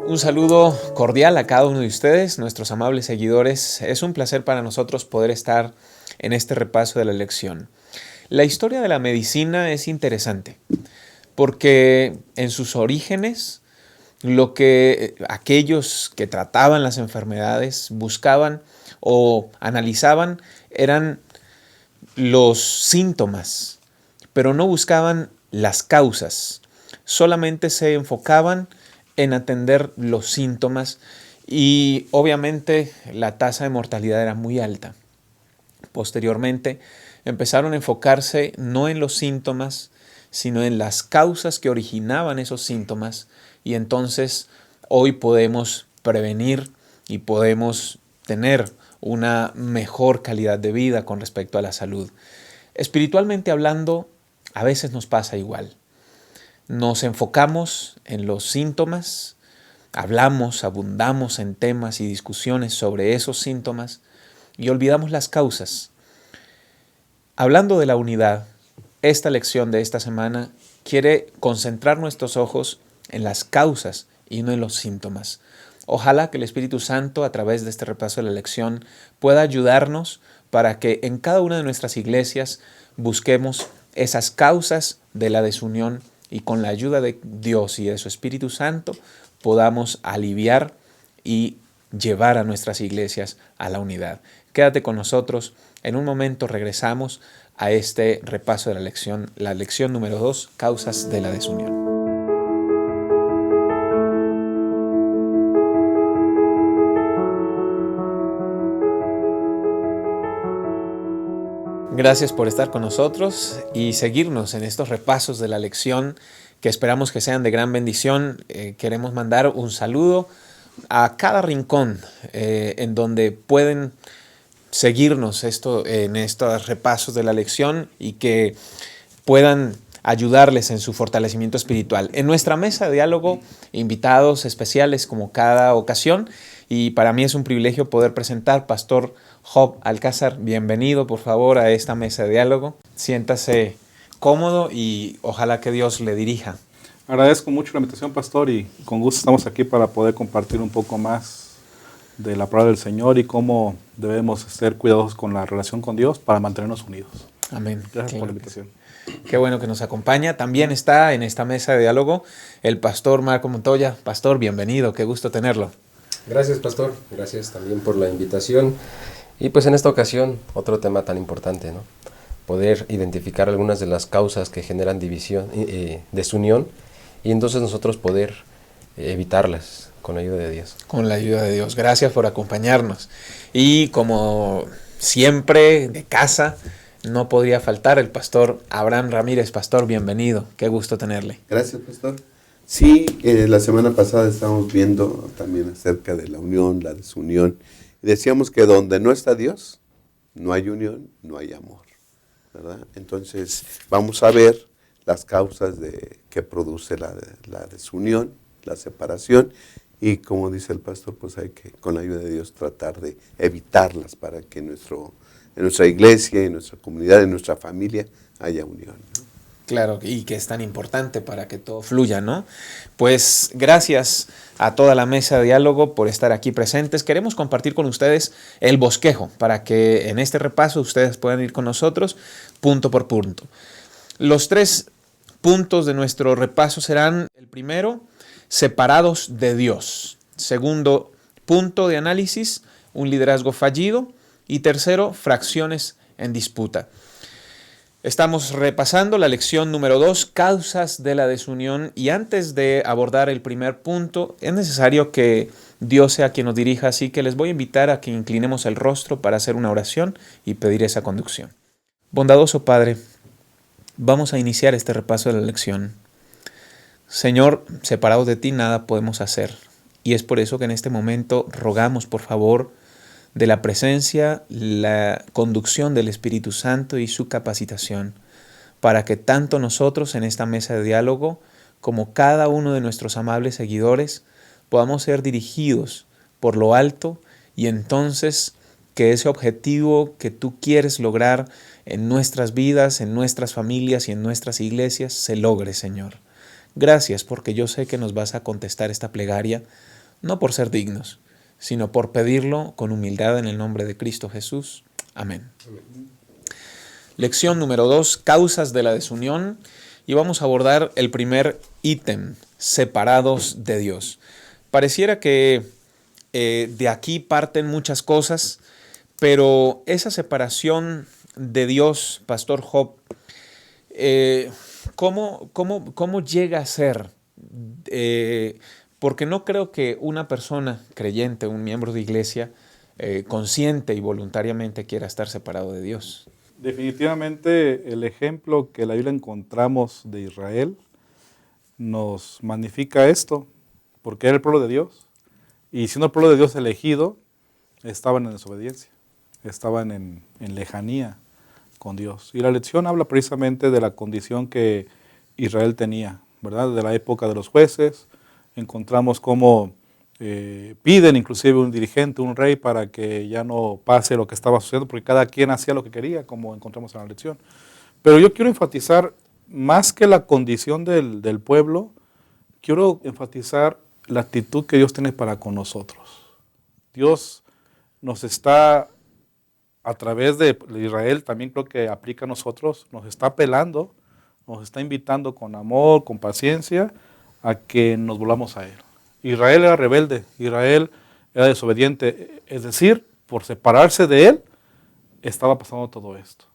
Un saludo cordial a cada uno de ustedes, nuestros amables seguidores. Es un placer para nosotros poder estar en este repaso de la lección. La historia de la medicina es interesante porque en sus orígenes lo que aquellos que trataban las enfermedades buscaban o analizaban eran los síntomas, pero no buscaban las causas. Solamente se enfocaban en atender los síntomas y obviamente la tasa de mortalidad era muy alta. Posteriormente empezaron a enfocarse no en los síntomas, sino en las causas que originaban esos síntomas, y entonces hoy podemos prevenir y podemos tener una mejor calidad de vida con respecto a la salud. Espiritualmente hablando, a veces nos pasa igual. Nos enfocamos en los síntomas, hablamos, abundamos en temas y discusiones sobre esos síntomas y olvidamos las causas. Hablando de la unidad, esta lección de esta semana quiere concentrar nuestros ojos en las causas y no en los síntomas. Ojalá que el Espíritu Santo, a través de este repaso de la lección, pueda ayudarnos para que en cada una de nuestras iglesias busquemos esas causas de la desunión y con la ayuda de Dios y de su Espíritu Santo podamos aliviar y llevar a nuestras iglesias a la unidad. Quédate con nosotros. En un momento regresamos a este repaso de la lección número 2, causas de la desunión. Gracias por estar con nosotros y seguirnos en estos repasos de la lección que esperamos que sean de gran bendición. Queremos mandar un saludo a cada rincón en donde pueden seguirnos en estos repasos de la lección y que puedan ayudarles en su fortalecimiento espiritual. En nuestra mesa de diálogo, invitados especiales como cada ocasión, y para mí es un privilegio poder presentar Pastor Job Alcázar. Bienvenido, por favor, a esta mesa de diálogo. Siéntase cómodo y ojalá que Dios le dirija. Agradezco mucho la invitación, Pastor, y con gusto estamos aquí para poder compartir un poco más de la palabra del Señor y cómo debemos ser cuidadosos con la relación con Dios para mantenernos unidos. Amén. Gracias por la invitación. Qué bueno que nos acompaña. También está en esta mesa de diálogo el Pastor Marco Montoya. Pastor, bienvenido, qué gusto tenerlo. Gracias, Pastor. Gracias también por la invitación. Y pues en esta ocasión, otro tema tan importante, ¿no? Poder identificar algunas de las causas que generan división, desunión, y entonces nosotros poder evitarlas con la ayuda de Dios. Con la ayuda de Dios. Gracias por acompañarnos. Y como siempre de casa, no podría faltar el Pastor Abraham Ramírez. Pastor, bienvenido. Qué gusto tenerle. Gracias, Pastor. Sí, la semana pasada estábamos viendo también acerca de la unión, la desunión. Y decíamos que donde no está Dios, no hay unión, no hay amor, ¿verdad? Entonces, vamos a ver las causas que produce la desunión, la separación. Y como dice el pastor, pues hay que, con la ayuda de Dios, tratar de evitarlas para que en nuestra iglesia, en nuestra comunidad, en nuestra familia, haya unión, ¿no? Claro, y que es tan importante para que todo fluya, ¿no? Pues gracias a toda la mesa de diálogo por estar aquí presentes. Queremos compartir con ustedes el bosquejo para que en este repaso ustedes puedan ir con nosotros punto por punto. Los 3 puntos de nuestro repaso serán: el primero, separados de Dios; segundo, punto de análisis, un liderazgo fallido; y tercero, fracciones en disputa. Estamos repasando la lección número 2, causas de la desunión, y antes de abordar el primer punto, es necesario que Dios sea quien nos dirija, así que les voy a invitar a que inclinemos el rostro para hacer una oración y pedir esa conducción. Bondadoso Padre, vamos a iniciar este repaso de la lección. Señor, separados de ti nada podemos hacer, y es por eso que en este momento rogamos, por favor, de la presencia, la conducción del Espíritu Santo y su capacitación, para que tanto nosotros en esta mesa de diálogo como cada uno de nuestros amables seguidores podamos ser dirigidos por lo alto, y entonces que ese objetivo que tú quieres lograr en nuestras vidas, en nuestras familias y en nuestras iglesias se logre, Señor. Gracias porque yo sé que nos vas a contestar esta plegaria, no por ser dignos, sino por pedirlo con humildad en el nombre de Cristo Jesús. Amén. Lección número 2, causas de la desunión. Y vamos a abordar el primer ítem, separados de Dios. Pareciera que de aquí parten muchas cosas, pero esa separación de Dios, Pastor Job, ¿cómo llega a ser? Porque no creo que una persona creyente, un miembro de iglesia, consciente y voluntariamente quiera estar separado de Dios. Definitivamente el ejemplo que en la Biblia encontramos de Israel nos magnifica esto, porque era el pueblo de Dios, y siendo el pueblo de Dios elegido, estaban en desobediencia, estaban en lejanía con Dios. Y la lección habla precisamente de la condición que Israel tenía, ¿verdad? De la época de los jueces, encontramos cómo piden inclusive un dirigente, un rey, para que ya no pase lo que estaba sucediendo, porque cada quien hacía lo que quería, como encontramos en la lección. Pero yo quiero enfatizar, más que la condición del pueblo, quiero enfatizar la actitud que Dios tiene para con nosotros. Dios nos está, a través de Israel, también creo que aplica a nosotros, nos está apelando, nos está invitando con amor, con paciencia, a que nos volvamos a Él. Israel era rebelde, Israel era desobediente, es decir, por separarse de Él, estaba pasando todo esto.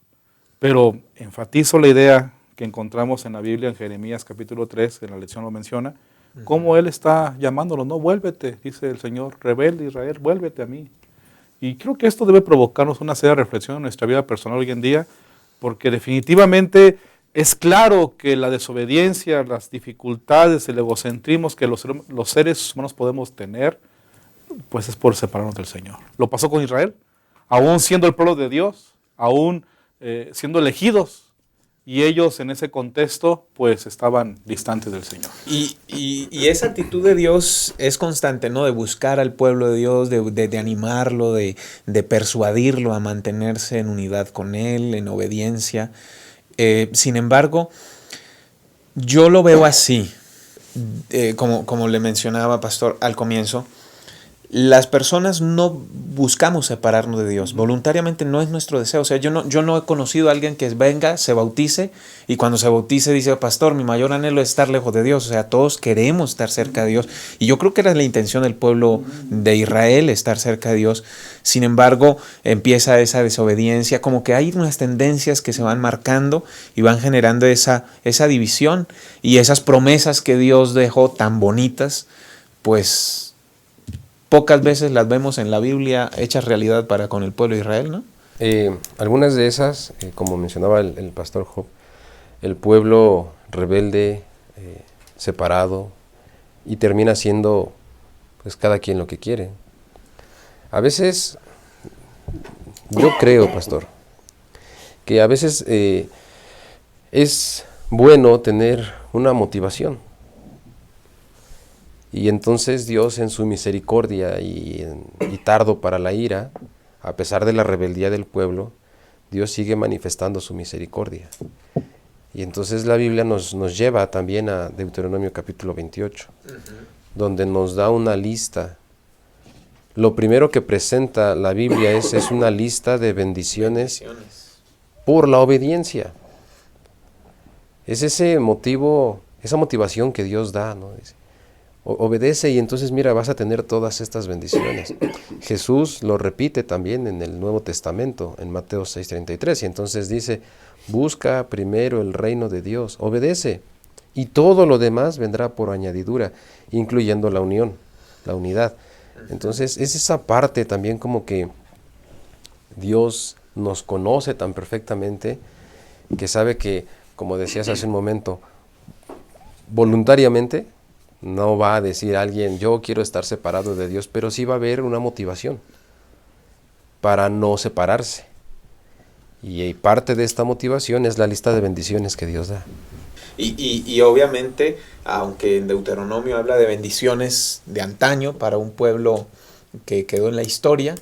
Pero enfatizo la idea que encontramos en la Biblia, en Jeremías capítulo 3, en la lección lo menciona, cómo Él está llamándolo, no, vuélvete, dice el Señor, rebelde Israel, vuélvete a mí. Y creo que esto debe provocarnos una seria reflexión en nuestra vida personal hoy en día, porque definitivamente es claro que la desobediencia, las dificultades, el egocentrismo que los seres humanos podemos tener, pues es por separarnos del Señor. Lo pasó con Israel, aún siendo el pueblo de Dios, aún siendo elegidos, y ellos en ese contexto pues estaban distantes del Señor. Y esa actitud de Dios es constante, ¿no? De buscar al pueblo de Dios, de animarlo, de persuadirlo a mantenerse en unidad con Él, en obediencia. Sin embargo, yo lo veo así, como le mencionaba, Pastor, al comienzo. Las personas no buscamos separarnos de Dios. Voluntariamente no es nuestro deseo. O sea, yo no he conocido a alguien que venga, se bautice y cuando se bautice dice, pastor, mi mayor anhelo es estar lejos de Dios. O sea, todos queremos estar cerca de Dios. Y yo creo que era la intención del pueblo de Israel, estar cerca de Dios. Sin embargo, empieza esa desobediencia. Como que hay unas tendencias que se van marcando y van generando esa división. Y esas promesas que Dios dejó tan bonitas, pues pocas veces las vemos en la Biblia hechas realidad para con el pueblo de Israel, ¿no? Algunas de esas, como mencionaba el pastor Job, el pueblo rebelde, separado, y termina siendo pues cada quien lo que quiere. A veces, yo creo, pastor, que a veces es bueno tener una motivación. Y entonces Dios en su misericordia y tardo para la ira, a pesar de la rebeldía del pueblo, Dios sigue manifestando su misericordia. Y entonces la Biblia nos lleva también a Deuteronomio capítulo 28, donde nos da una lista. Lo primero que presenta la Biblia es una lista de bendiciones por la obediencia. Es ese motivo, esa motivación que Dios da, ¿no? Obedece y entonces mira, vas a tener todas estas bendiciones. Jesús lo repite también en el Nuevo Testamento, en Mateo 6:33, y entonces dice, busca primero el reino de Dios, obedece, y todo lo demás vendrá por añadidura, incluyendo la unión, la unidad. Entonces es esa parte también como que Dios nos conoce tan perfectamente, que sabe que, como decías hace un momento, voluntariamente, no va a decir a alguien, yo quiero estar separado de Dios, pero sí va a haber una motivación para no separarse. Y parte de esta motivación es la lista de bendiciones que Dios da. Y obviamente, aunque en Deuteronomio habla de bendiciones de antaño para un pueblo que quedó en la historia,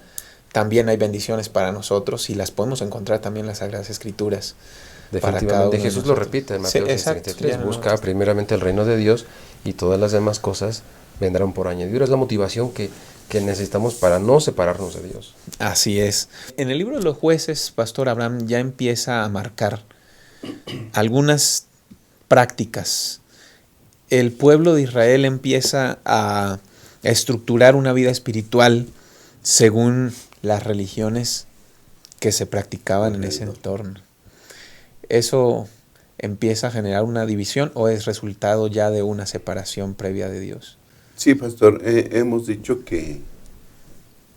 también hay bendiciones para nosotros y las podemos encontrar también en las Sagradas Escrituras. Definitivamente, Jesús lo nosotros. repite en Sí, Mateo exacto, 6:33, ya no- busca primeramente el reino de Dios y todas las demás cosas vendrán por añadidura. Es la motivación que necesitamos para no separarnos de Dios. Así es. En el libro de los jueces, Pastor Abraham ya empieza a marcar algunas prácticas. El pueblo de Israel empieza a estructurar una vida espiritual según las religiones que se practicaban en ese entorno. ¿Eso empieza a generar una división o es resultado ya de una separación previa de Dios? Sí, pastor, hemos dicho que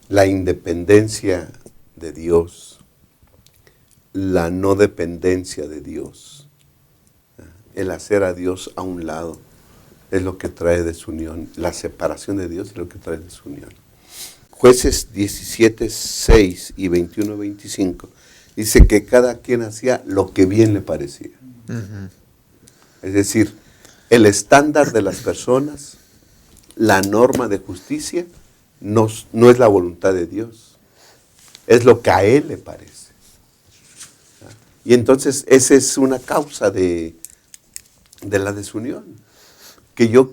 la independencia de Dios, la no dependencia de Dios, el hacer a Dios a un lado, es lo que trae desunión. La separación de Dios es lo que trae desunión. Jueces 17, 6 y 21, 25 dice que cada quien hacía lo que bien le parecía. Uh-huh. Es decir, el estándar de las personas, la norma de justicia, no es la voluntad de Dios, es lo que a Él le parece. Y entonces esa es una causa de la desunión. Que yo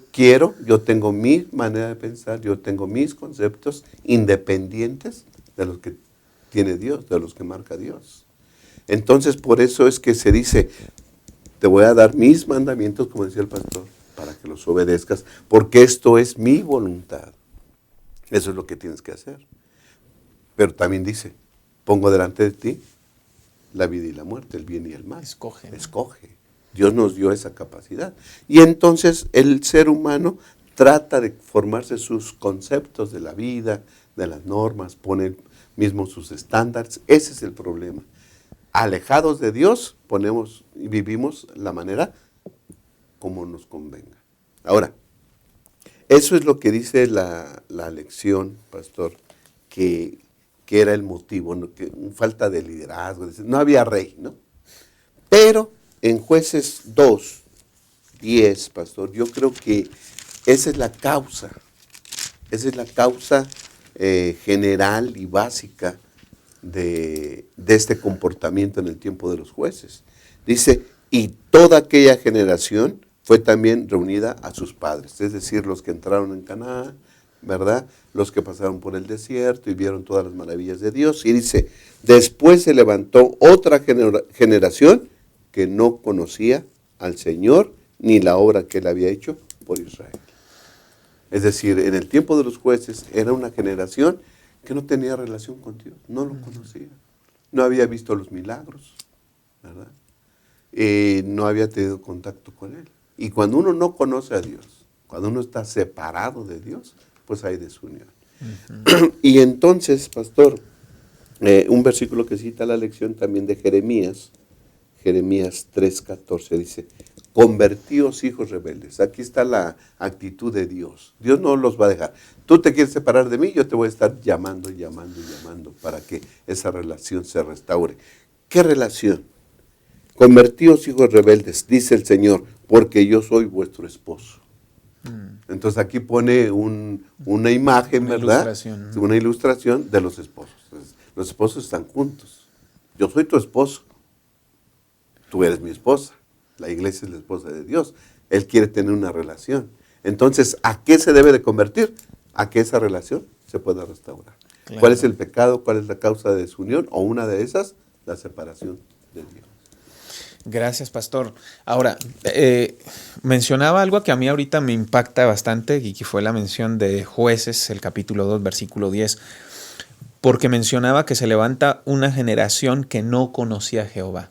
tengo mi manera de pensar, yo tengo mis conceptos independientes de los que tiene Dios, de los que marca Dios. Entonces por eso es que se dice, te voy a dar mis mandamientos, como decía el pastor, para que los obedezcas, porque esto es mi voluntad. Eso es lo que tienes que hacer. Pero también dice, pongo delante de ti la vida y la muerte, el bien y el mal. Escoge, ¿no? Escoge. Dios nos dio esa capacidad. Y entonces el ser humano trata de formarse sus conceptos de la vida, de las normas, pone mismo sus estándares. Ese es el problema. Alejados de Dios, ponemos y vivimos la manera como nos convenga. Ahora, eso es lo que dice la lección, pastor, que era el motivo, ¿no? Que falta de liderazgo, no había rey, ¿no? Pero en Jueces 2, 10, pastor, yo creo que esa es la causa general y básica de este comportamiento en el tiempo de los jueces. Dice, y toda aquella generación fue también reunida a sus padres, es decir, los que entraron en Canaán, ¿verdad? Los que pasaron por el desierto y vieron todas las maravillas de Dios. Y dice, después se levantó otra generación que no conocía al Señor ni la obra que Él había hecho por Israel. Es decir, en el tiempo de los jueces era una generación que no tenía relación con Dios, no lo conocía, no había visto los milagros, ¿verdad? No había tenido contacto con Él. Y cuando uno no conoce a Dios, cuando uno está separado de Dios, pues hay desunión. Uh-huh. Y entonces, pastor, un versículo que cita la lección también de Jeremías 3:14 dice, convertíos hijos rebeldes. Aquí está la actitud de Dios. Dios no los va a dejar. Tú te quieres separar de mí, yo te voy a estar llamando para que esa relación se restaure. ¿Qué relación? Convertíos hijos rebeldes, dice el Señor, porque yo soy vuestro esposo. Entonces aquí pone una imagen, ¿verdad? Ilustración. Una ilustración de los esposos. Entonces, los esposos están juntos. Yo soy tu esposo. Tú eres mi esposa. La iglesia es la esposa de Dios. Él quiere tener una relación. Entonces, ¿a qué se debe de convertir? A que esa relación se pueda restaurar. Claro. ¿Cuál es el pecado? ¿Cuál es la causa de desunión? O una de esas, la separación de Dios. Gracias, pastor. Ahora, mencionaba algo que a mí ahorita me impacta bastante y que fue la mención de Jueces, el capítulo 2, versículo 10, porque mencionaba que se levanta una generación que no conocía a Jehová.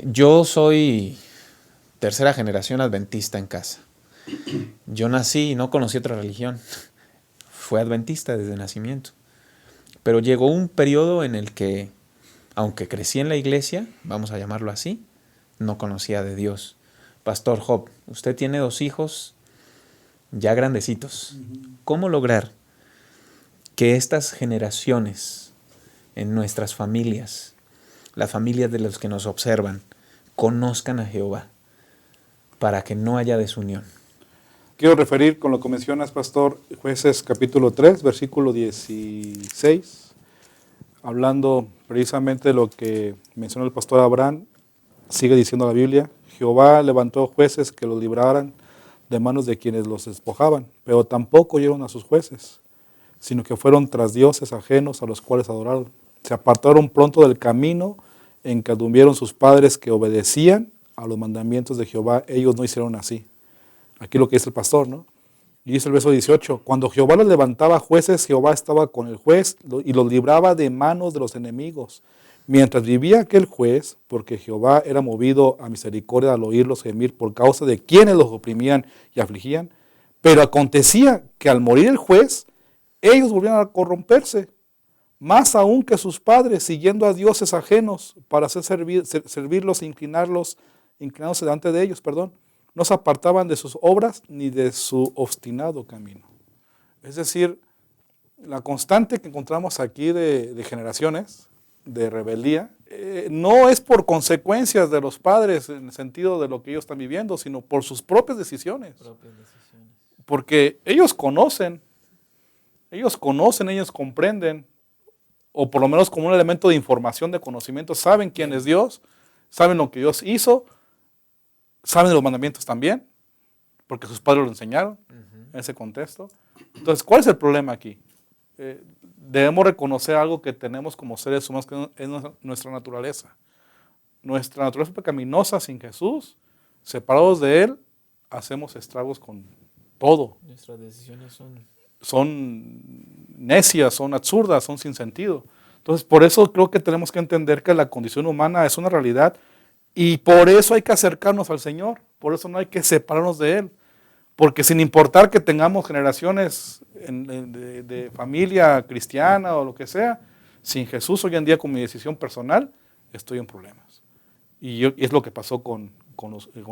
Yo soy tercera generación adventista en casa. Yo nací y no conocí otra religión. Fui adventista desde nacimiento. Pero llegó un periodo en el que, aunque crecí en la iglesia, vamos a llamarlo así, no conocía de Dios. Pastor Job, usted tiene 2 hijos ya grandecitos. ¿Cómo lograr que estas generaciones en nuestras familias, las familias de los que nos observan, conozcan a Jehová para que no haya desunión? Quiero referir con lo que mencionas, pastor, Jueces capítulo 3, versículo 16. hablando precisamente de lo que mencionó el pastor Abraham, sigue diciendo la Biblia, Jehová levantó jueces que los libraran de manos de quienes los despojaban, pero tampoco oyeron a sus jueces, sino que fueron tras dioses ajenos a los cuales adoraron. Se apartaron pronto del camino en que anduvieron sus padres que obedecían a los mandamientos de Jehová. Ellos no hicieron así. Aquí lo que dice el pastor, ¿no? Y dice el verso 18, cuando Jehová los levantaba jueces, Jehová estaba con el juez y los libraba de manos de los enemigos. Mientras vivía aquel juez, porque Jehová era movido a misericordia al oírlos gemir por causa de quienes los oprimían y afligían, pero acontecía que al morir el juez, ellos volvían a corromperse, más aún que sus padres, siguiendo a dioses ajenos para hacer servirlos e inclinándose delante de ellos, no se apartaban de sus obras ni de su obstinado camino. Es decir, la constante que encontramos aquí de generaciones, de rebeldía, no es por consecuencias de los padres en el sentido de lo que ellos están viviendo, sino por sus propias decisiones. Porque ellos conocen, ellos comprenden, o por lo menos como un elemento de información, de conocimiento, saben quién es Dios, saben lo que Dios hizo, saben de los mandamientos también, porque sus padres lo enseñaron en ese contexto. Entonces, ¿cuál es el problema aquí? Debemos reconocer algo que tenemos como seres humanos, que es nuestra naturaleza. Nuestra naturaleza pecaminosa sin Jesús, separados de Él, hacemos estragos con todo. Nuestras decisiones son necias, son absurdas, son sin sentido. Entonces, por eso creo que tenemos que entender que la condición humana es una realidad y por eso hay que acercarnos al Señor, por eso no hay que separarnos de Él. Porque sin importar que tengamos generaciones de familia cristiana o lo que sea, sin Jesús hoy en día con mi decisión personal, estoy en problemas. Y es lo que pasó con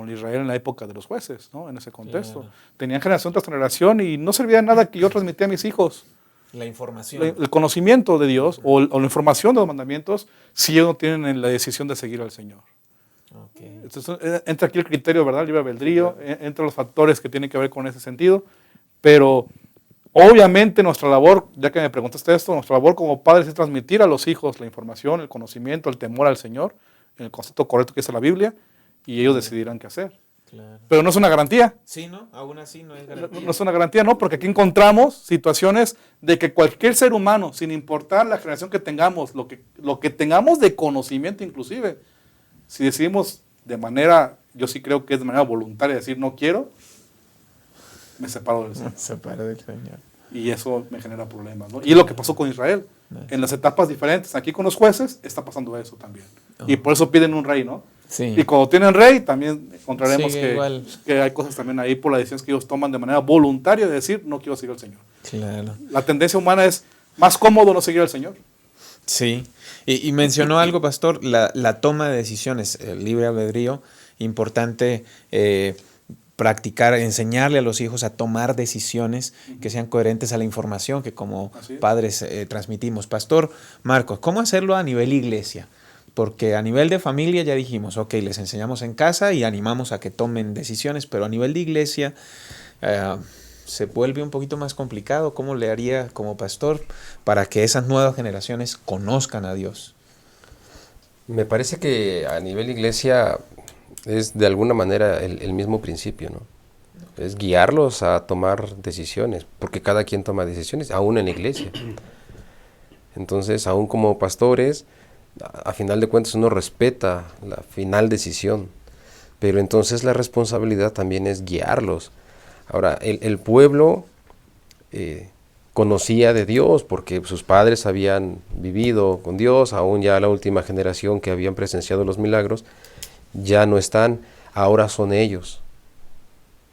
Israel en la época de los jueces, ¿no? En ese contexto. Claro. Tenían generación tras generación y no servía de nada que yo transmitía a mis hijos. La información. El conocimiento de Dios o la información de los mandamientos si ellos no tienen la decisión de seguir al Señor. Okay. Entonces, entra aquí el criterio, ¿verdad? El libre albedrío, entra los factores que tienen que ver con ese sentido, pero obviamente nuestra labor, ya que me preguntaste esto, nuestra labor como padres es transmitir a los hijos la información, el conocimiento, el temor al Señor, en el concepto correcto que dice la Biblia, y ellos decidirán qué hacer. Claro. Pero no es una garantía. Sí, ¿no? Aún así no es garantía. No es una garantía, ¿no? Porque aquí encontramos situaciones de que cualquier ser humano, sin importar la generación que tengamos, lo que tengamos de conocimiento inclusive, si decidimos de manera, yo sí creo que es de manera voluntaria, decir no quiero, me separo del Señor. Me separo del Señor. Y eso me genera problemas, ¿no? Y es lo que pasó con Israel. En las etapas diferentes, aquí con los jueces, está pasando eso también. Y por eso piden un rey, ¿no? Sí. Y cuando tienen rey, también encontraremos sí, que hay cosas también ahí por las decisiones que ellos toman de manera voluntaria de decir, no quiero seguir al Señor. Claro. La tendencia humana es más cómodo no seguir al Señor. Sí. Y mencionó algo, pastor, la toma de decisiones, el libre albedrío, importante practicar, enseñarle a los hijos a tomar decisiones que sean coherentes a la información que como padres transmitimos. Pastor Marcos, ¿cómo hacerlo a nivel iglesia? Porque a nivel de familia ya dijimos, ok, les enseñamos en casa y animamos a que tomen decisiones, pero a nivel de iglesia se vuelve un poquito más complicado. ¿Cómo le haría como pastor para que esas nuevas generaciones conozcan a Dios? Me parece que a nivel iglesia es de alguna manera el mismo principio, ¿no? Es guiarlos a tomar decisiones, porque cada quien toma decisiones, aún en la iglesia. Entonces, aún como pastores, a final de cuentas uno respeta la final decisión, pero entonces la responsabilidad también es guiarlos. Ahora, el pueblo conocía de Dios porque sus padres habían vivido con Dios, aún ya la última generación que habían presenciado los milagros, ya no están, ahora son ellos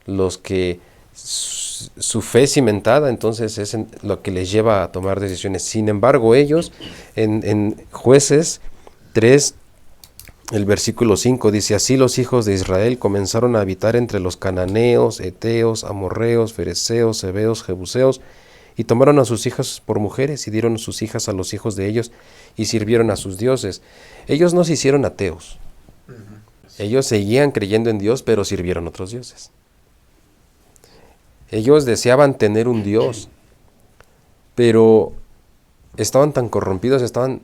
los que su fe cimentada, entonces es lo que les lleva a tomar decisiones. Sin embargo, ellos en Jueces 3, el versículo 5 dice, así los hijos de Israel comenzaron a habitar entre los cananeos, heteos, amorreos, fereceos, heveos, jebuseos, y tomaron a sus hijas por mujeres y dieron sus hijas a los hijos de ellos y sirvieron a sus dioses. Ellos no se hicieron ateos. Ellos seguían creyendo en Dios, pero sirvieron a otros dioses. Ellos deseaban tener un Dios, pero estaban tan corrompidos, estaban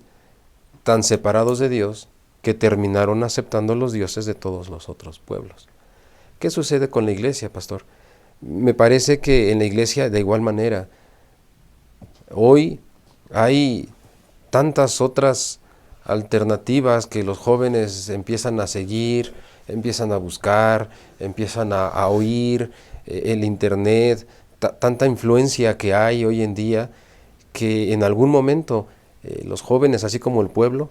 tan separados de Dios, que terminaron aceptando los dioses de todos los otros pueblos. ¿Qué sucede con la iglesia, pastor? Me parece que en la iglesia de igual manera, hoy hay tantas otras alternativas que los jóvenes empiezan a seguir, empiezan a buscar, empiezan a oír, el internet, tanta influencia que hay hoy en día, que en algún momento los jóvenes, así como el pueblo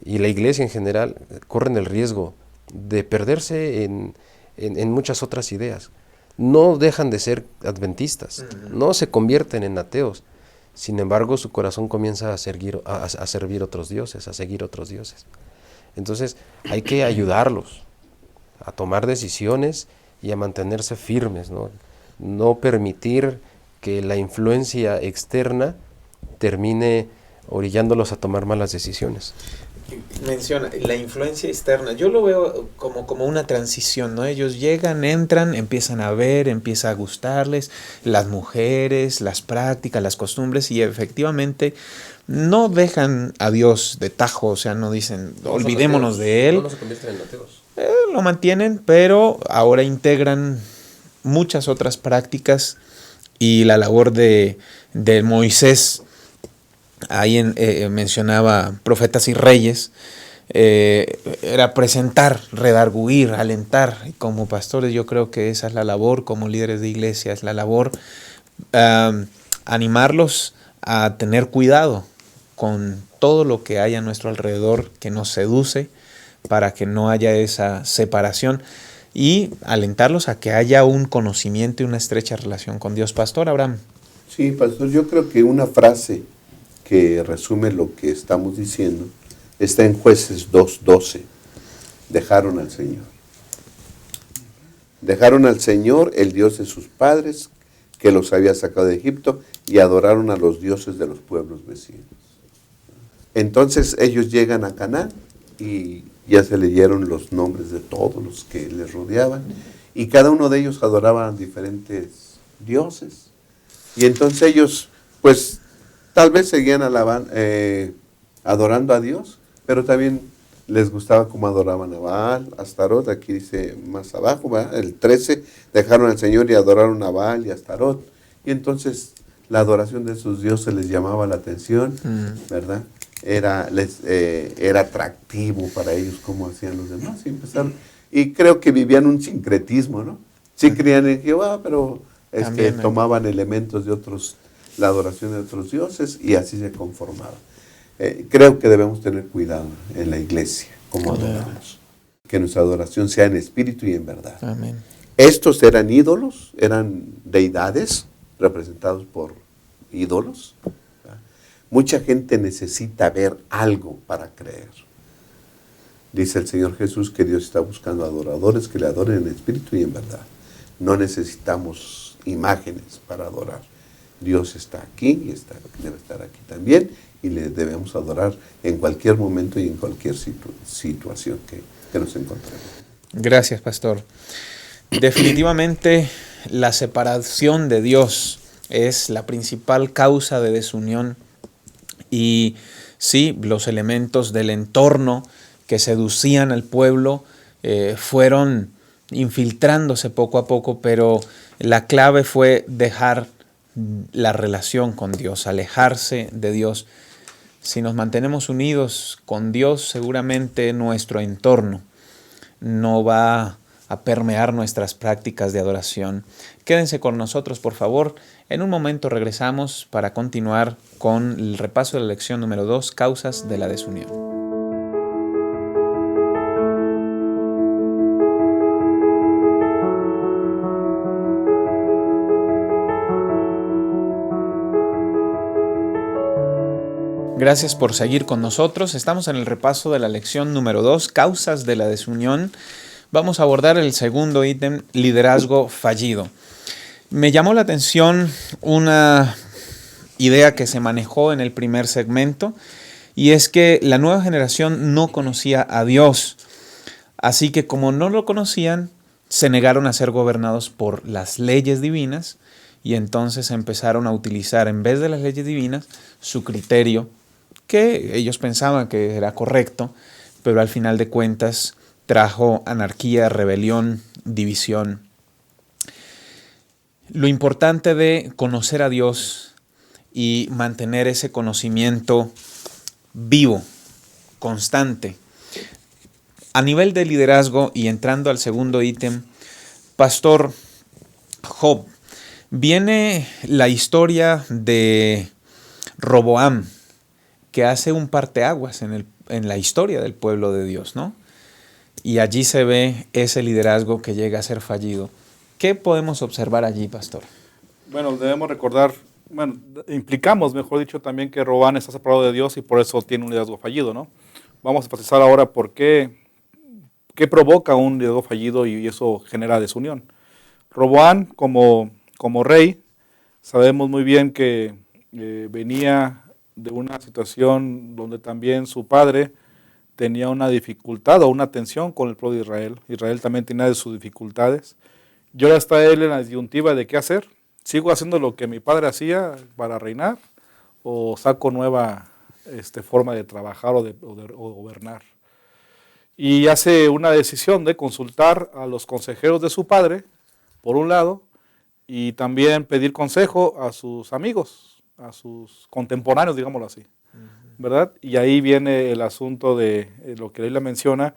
y la iglesia en general, corren el riesgo de perderse en muchas otras ideas. No dejan de ser adventistas, no se convierten en ateos. Sin embargo, su corazón comienza a servir otros dioses, a seguir otros dioses. Entonces, hay que ayudarlos a tomar decisiones y a mantenerse firmes, ¿no? No permitir que la influencia externa termine orillándolos a tomar malas decisiones. Menciona la influencia externa. Yo lo veo como una transición, ¿no? Ellos llegan, entran, empiezan a ver, empieza a gustarles las mujeres, las prácticas, las costumbres, y efectivamente no dejan a Dios de tajo, o sea, no dicen olvidémonos de Él. No se convierten en ateos. Lo mantienen, pero ahora integran muchas otras prácticas, y la labor de Moisés, ahí mencionaba profetas y reyes, era presentar, redarguir, alentar. Y como pastores yo creo que esa es la labor, como líderes de iglesia, es la labor animarlos a tener cuidado con todo lo que hay a nuestro alrededor que nos seduce, para que no haya esa separación, y alentarlos a que haya un conocimiento y una estrecha relación con Dios. Pastor Abraham. Sí, pastor, yo creo que una frase que resume lo que estamos diciendo está en Jueces 2:12. Dejaron al Señor. Dejaron al Señor, el Dios de sus padres, que los había sacado de Egipto, y adoraron a los dioses de los pueblos vecinos. Entonces ellos llegan a Canaán y ya se leyeron los nombres de todos los que les rodeaban, y cada uno de ellos adoraban diferentes dioses. Y entonces ellos, pues, tal vez seguían adorando a Dios, pero también les gustaba cómo adoraban a Baal, a Astarot. Aquí dice más abajo, ¿verdad? El 13, dejaron al Señor y adoraron a Baal y a Astarot. Y entonces la adoración de sus dioses les llamaba la atención, ¿verdad? Era atractivo para ellos cómo hacían los demás. Y creo que vivían un sincretismo, ¿no? Sí creían en Jehová, pero tomaban elementos de otros, la adoración de otros dioses, y así se conformaban. Creo que debemos tener cuidado en la iglesia, como adoramos. Que nuestra adoración sea en espíritu y en verdad. Amén. Estos eran ídolos, eran deidades representados por ídolos. Mucha gente necesita ver algo para creer. Dice el Señor Jesús que Dios está buscando adoradores que le adoren en espíritu y en verdad. No necesitamos imágenes para adorar. Dios está aquí y debe estar aquí también, y le debemos adorar en cualquier momento y en cualquier situación que nos encontremos. Gracias, pastor. Definitivamente la separación de Dios es la principal causa de desunión, y sí, los elementos del entorno que seducían al pueblo fueron infiltrándose poco a poco, pero la clave fue dejar la relación con Dios, alejarse de Dios. Si nos mantenemos unidos con Dios, seguramente nuestro entorno no va a permear nuestras prácticas de adoración. Quédense con nosotros, por favor. En un momento regresamos para continuar con el repaso de la lección número 2, causas de la desunión. Gracias por seguir con nosotros. Estamos en el repaso de la lección número 2, causas de la desunión. Vamos a abordar el segundo ítem, liderazgo fallido. Me llamó la atención una idea que se manejó en el primer segmento, y es que la nueva generación no conocía a Dios. Así que como no lo conocían, se negaron a ser gobernados por las leyes divinas y entonces empezaron a utilizar, en vez de las leyes divinas, su criterio, que ellos pensaban que era correcto, pero al final de cuentas trajo anarquía, rebelión, división. Lo importante de conocer a Dios y mantener ese conocimiento vivo, constante. A nivel de liderazgo, y entrando al segundo ítem, Pastor Job, viene la historia de Roboam, que hace un parteaguas en la historia del pueblo de Dios, ¿no? Y allí se ve ese liderazgo que llega a ser fallido. ¿Qué podemos observar allí, pastor? Bueno, debemos recordar, implicamos, mejor dicho, también que Roboam está separado de Dios y por eso tiene un liderazgo fallido, ¿no? Vamos a enfatizar ahora por qué provoca un liderazgo fallido y eso genera desunión. Roboam, como rey, sabemos muy bien que venía de una situación donde también su padre tenía una dificultad o una tensión con el pueblo de Israel. Israel también tenía de sus dificultades. Y ahora está él en la disyuntiva de qué hacer. ¿Sigo haciendo lo que mi padre hacía para reinar o saco nueva forma de trabajar o gobernar? Y hace una decisión de consultar a los consejeros de su padre, por un lado, y también pedir consejo a sus amigos, a sus contemporáneos, digámoslo así, ¿verdad? Y ahí viene el asunto de lo que Leila menciona,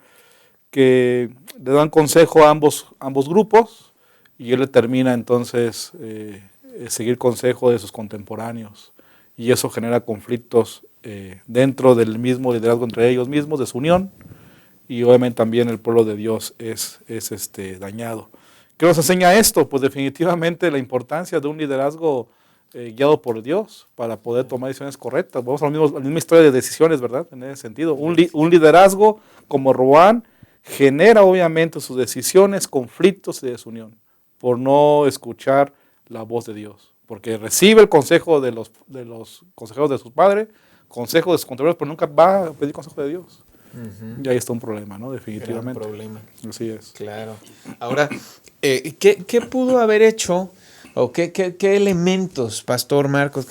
que le dan consejo a ambos grupos, y él termina entonces seguir consejo de sus contemporáneos, y eso genera conflictos dentro del mismo liderazgo entre ellos mismos, de su unión, y obviamente también el pueblo de Dios es dañado. ¿Qué nos enseña esto? Pues definitivamente la importancia de un liderazgo guiado por Dios para poder tomar decisiones correctas. Vamos a la misma historia de decisiones, ¿verdad? En ese sentido, un liderazgo como Roboam genera obviamente sus decisiones, conflictos y desunión por no escuchar la voz de Dios, porque recibe el consejo de los consejeros de sus padres, consejo de sus contemporáneos, pero nunca va a pedir consejo de Dios. Y ahí está un problema, ¿no? Definitivamente. Gran problema. Así es. Claro. Ahora, ¿qué pudo haber hecho o qué elementos, Pastor Marcos,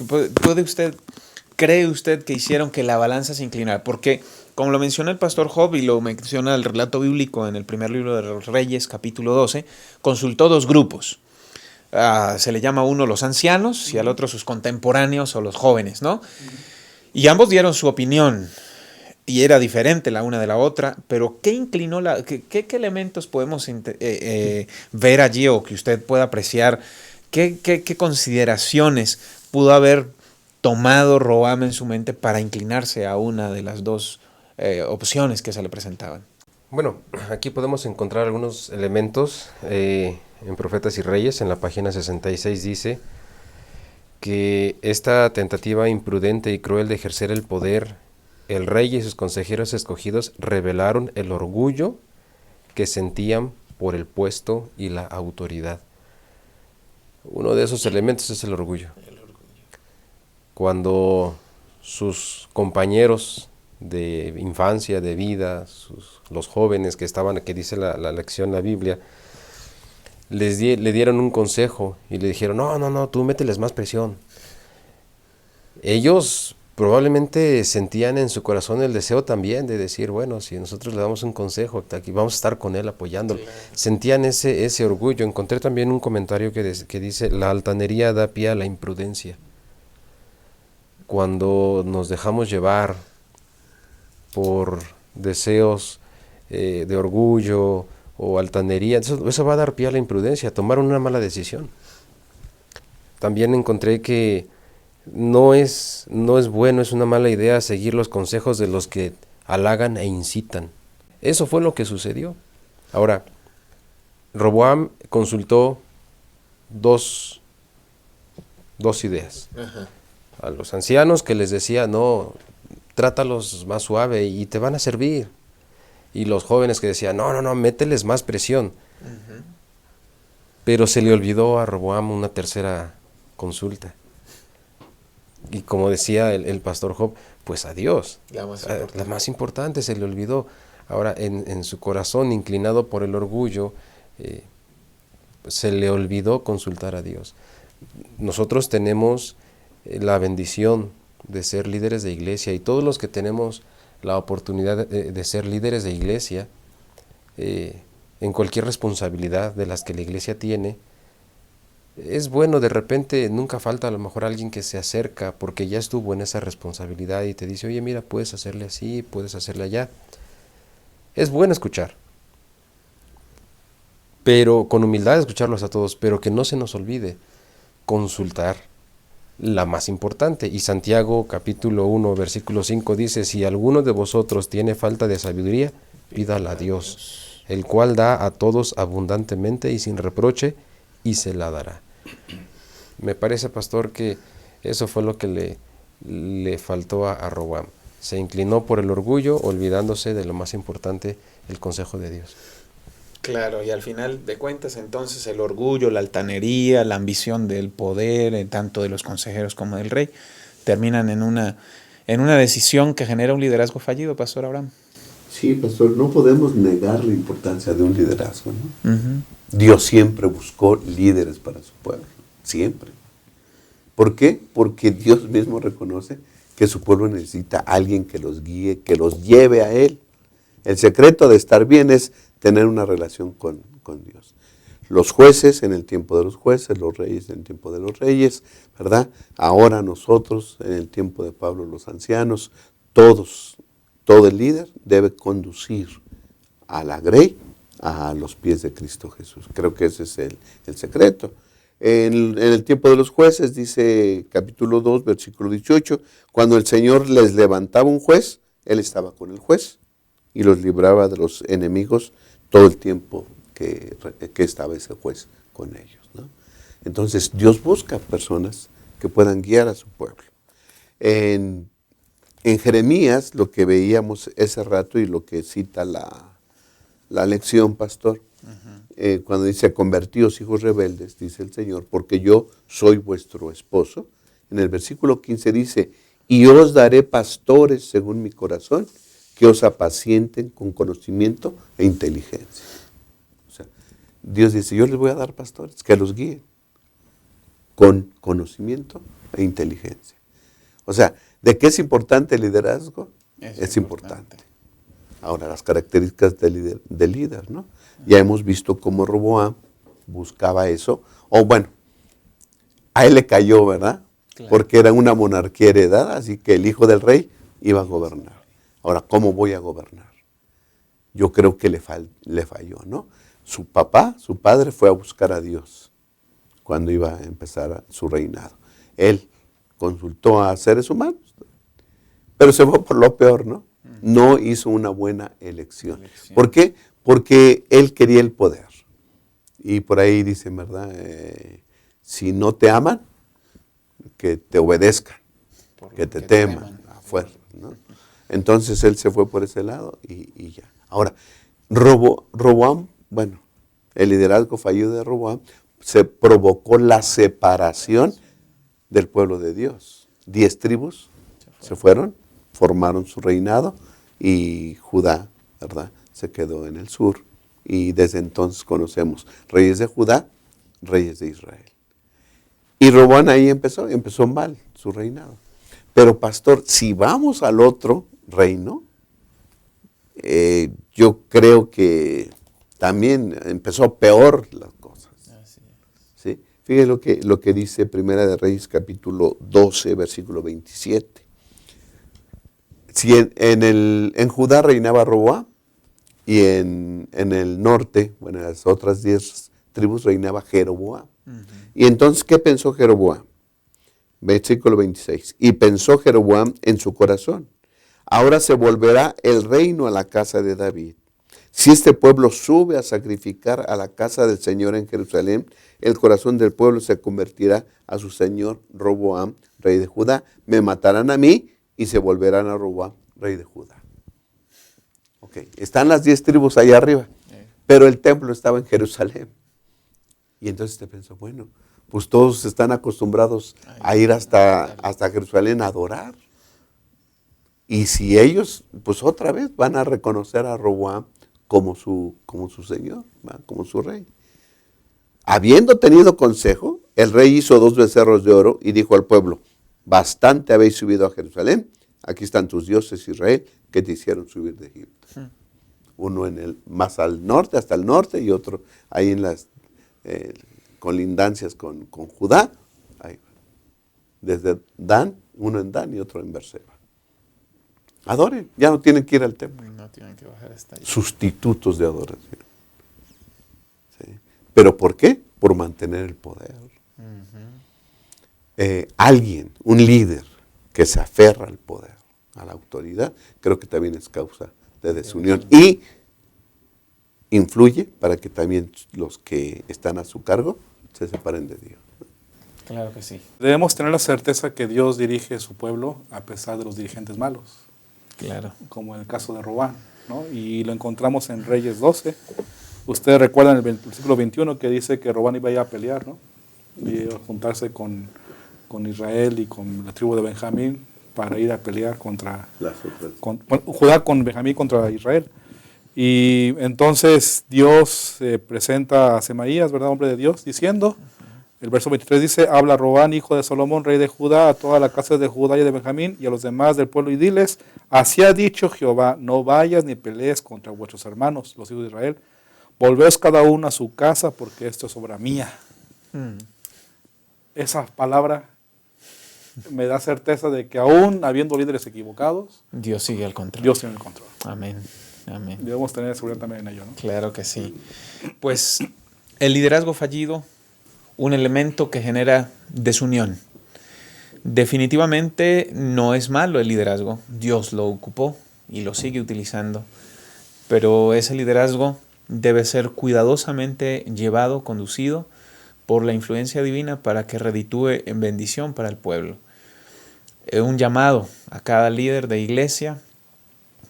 cree usted que hicieron que la balanza se inclinara? Porque, como lo menciona el Pastor Job y lo menciona el relato bíblico en el primer libro de los Reyes, capítulo 12, consultó dos grupos. Se le llama a uno los ancianos y al otro sus contemporáneos o los jóvenes, ¿no? Y ambos dieron su opinión. Y era diferente la una de la otra, pero ¿qué inclinó qué elementos podemos ver allí o que usted pueda apreciar? ¿Qué consideraciones pudo haber tomado Roboam en su mente para inclinarse a una de las dos opciones que se le presentaban? Bueno, aquí podemos encontrar algunos elementos en Profetas y Reyes. En la página 66 dice que esta tentativa imprudente y cruel de ejercer el poder, el rey y sus consejeros escogidos revelaron el orgullo que sentían por el puesto y la autoridad. Uno de esos elementos es el orgullo. Cuando sus compañeros de infancia, de vida, los jóvenes que estaban, que dice la lección, la Biblia, le dieron un consejo y le dijeron, no, tú mételes más presión. Ellos probablemente sentían en su corazón el deseo también de decir, bueno, si nosotros le damos un consejo, aquí vamos a estar con él apoyándolo. Claro. Sentían ese orgullo. Encontré también un comentario que dice, la altanería da pie a la imprudencia. Cuando nos dejamos llevar por deseos de orgullo o altanería, eso va a dar pie a la imprudencia, a tomar una mala decisión. También encontré que no es bueno, es una mala idea seguir los consejos de los que halagan e incitan. Eso fue lo que sucedió. Ahora, Roboam consultó dos ideas. Ajá. A los ancianos, que les decía, no, trátalos más suave y te van a servir. Y los jóvenes que decían, no, mételes más presión. Uh-huh. Pero se le olvidó a Roboam una tercera consulta. Y como decía el pastor Job, pues a Dios, la más importante se le olvidó. Ahora en su corazón, inclinado por el orgullo, se le olvidó consultar a Dios. nosotros tenemos la bendición de ser líderes de iglesia, y todos los que tenemos la oportunidad de ser líderes de iglesia, en cualquier responsabilidad de las que la iglesia tiene, es bueno, de repente nunca falta a lo mejor alguien que se acerca porque ya estuvo en esa responsabilidad y te dice, oye, mira, puedes hacerle así, puedes hacerle allá. Es bueno escuchar, pero con humildad escucharlos a todos, pero que no se nos olvide consultar la más importante. Y Santiago capítulo 1 versículo 5 dice, si alguno de vosotros tiene falta de sabiduría, pídala a Dios, el cual da a todos abundantemente y sin reproche, y se la dará. Me parece, pastor, que eso fue lo que le faltó a Roboam. Se inclinó por el orgullo, olvidándose de lo más importante, el consejo de Dios. Claro, y al final de cuentas entonces el orgullo, la altanería, la ambición del poder, tanto de los consejeros como del rey, terminan en una decisión que genera un liderazgo fallido, Pastor Abraham. Sí, pastor, no podemos negar la importancia de un liderazgo, ¿no? Uh-huh. Dios siempre buscó líderes para su pueblo, siempre. ¿Por qué? Porque Dios mismo reconoce que su pueblo necesita a alguien que los guíe, que los lleve a Él. El secreto de estar bien es tener una relación con Dios. Los jueces en el tiempo de los jueces, los reyes en el tiempo de los reyes, ¿verdad? Ahora nosotros en el tiempo de Pablo, los ancianos, todo el líder debe conducir a la grey a los pies de Cristo Jesús. Creo que ese es el secreto. En el tiempo de los jueces, dice capítulo 2, versículo 18, cuando el Señor les levantaba un juez, Él estaba con el juez y los libraba de los enemigos todo el tiempo que estaba ese juez con ellos, ¿no? Entonces Dios busca personas que puedan guiar a su pueblo. En Jeremías, lo que veíamos ese rato y lo que cita la lección, pastor, cuando dice, convertíos hijos rebeldes, dice el Señor, porque yo soy vuestro esposo. En el versículo 15 dice, y os daré pastores según mi corazón, que os apacienten con conocimiento e inteligencia. O sea, Dios dice, yo les voy a dar pastores que los guíen con conocimiento e inteligencia. O sea, ¿de qué es importante el liderazgo? Es importante. Ahora, las características del líder, ¿no? Ya hemos visto cómo Roboam buscaba eso. O bueno, a él le cayó, ¿verdad? Claro. Porque era una monarquía heredada, así que el hijo del rey iba a gobernar. Ahora, ¿cómo voy a gobernar? Yo creo que le falló, ¿no? Su padre fue a buscar a Dios cuando iba a empezar su reinado. Él consultó a seres humanos, pero se fue por lo peor, ¿no? No hizo una buena elección. ¿Por qué? Porque él quería el poder. Y por ahí dicen, ¿verdad? Si no te aman, que te obedezcan, que te teman a fuerza, ¿no? Entonces él se fue por ese lado y ya. Ahora, Roboam, bueno, el liderazgo fallido de Roboam se provocó la separación del pueblo de Dios. 10 tribus se fueron, formaron su reinado y Judá, ¿verdad?, se quedó en el sur. Y desde entonces conocemos reyes de Judá, reyes de Israel. Y Roboam ahí empezó mal su reinado. Pero pastor, si vamos al otro reino, yo creo que también empezó peor las cosas. ¿Sí? Fíjense lo que dice Primera de Reyes capítulo 12, versículo 27. Si en Judá reinaba Roboam y en el norte, bueno, en las otras 10 tribus reinaba Jeroboam. Y entonces, ¿qué pensó Jeroboam? Versículo 26. Y pensó Jeroboam en su corazón, ahora se volverá el reino a la casa de David. Si este pueblo sube a sacrificar a la casa del Señor en Jerusalén, el corazón del pueblo se convertirá a su señor Roboam, rey de Judá. Me matarán a mí y se volverán a Roboam, rey de Judá. Ok, están las 10 tribus allá arriba, pero el templo estaba en Jerusalén. Y entonces te pensó, bueno, pues todos están acostumbrados a ir hasta Jerusalén a adorar. Y si ellos, pues otra vez van a reconocer a Roboam como su señor, ¿va?, como su rey. Habiendo tenido consejo, el rey hizo 2 becerros de oro y dijo al pueblo, bastante habéis subido a Jerusalén, aquí están tus dioses Israel, que te hicieron subir de Egipto. Uno más al norte, hasta el norte, y otro ahí en las colindancias con Judá. Ahí. Desde Dan, uno en Dan y otro en Berseba. Adoren, ya no tienen que ir al templo. No tienen que bajar hasta allá. Sustitutos de adoración. ¿Sí? ¿Pero por qué? Por mantener el poder. Alguien, un líder que se aferra al poder, a la autoridad, creo que también es causa de desunión y influye para que también los que están a su cargo se separen de Dios. Claro que sí. Debemos tener la certeza que Dios dirige a su pueblo a pesar de los dirigentes malos, Claro. como en el caso de Robán, ¿no? Y lo encontramos en Reyes 12. Ustedes recuerdan el versículo 21 que dice que Robán iba a ir a pelear, ¿no? Y a juntarse con Israel y con la tribu de Benjamín para ir a pelear contra Judá con Benjamín contra Israel. Y entonces Dios presenta a Semaías, ¿verdad? Hombre de Dios, diciendo, el verso 23 dice, habla Robán, hijo de Salomón, rey de Judá, a toda la casa de Judá y de Benjamín y a los demás del pueblo y diles, así ha dicho Jehová, no vayas ni pelees contra vuestros hermanos, los hijos de Israel, volveos cada uno a su casa porque esto es obra mía. Esa palabra me da certeza de que aún habiendo líderes equivocados, Dios sigue al control. Dios tiene el control. Amén. Amén. Debemos tener seguridad también en ello, ¿no? Claro que sí. Pues el liderazgo fallido, un elemento que genera desunión. Definitivamente no es malo el liderazgo. Dios lo ocupó y lo sigue utilizando. Pero ese liderazgo debe ser cuidadosamente llevado, conducido por la influencia divina para que reditúe en bendición para el pueblo. Un llamado a cada líder de iglesia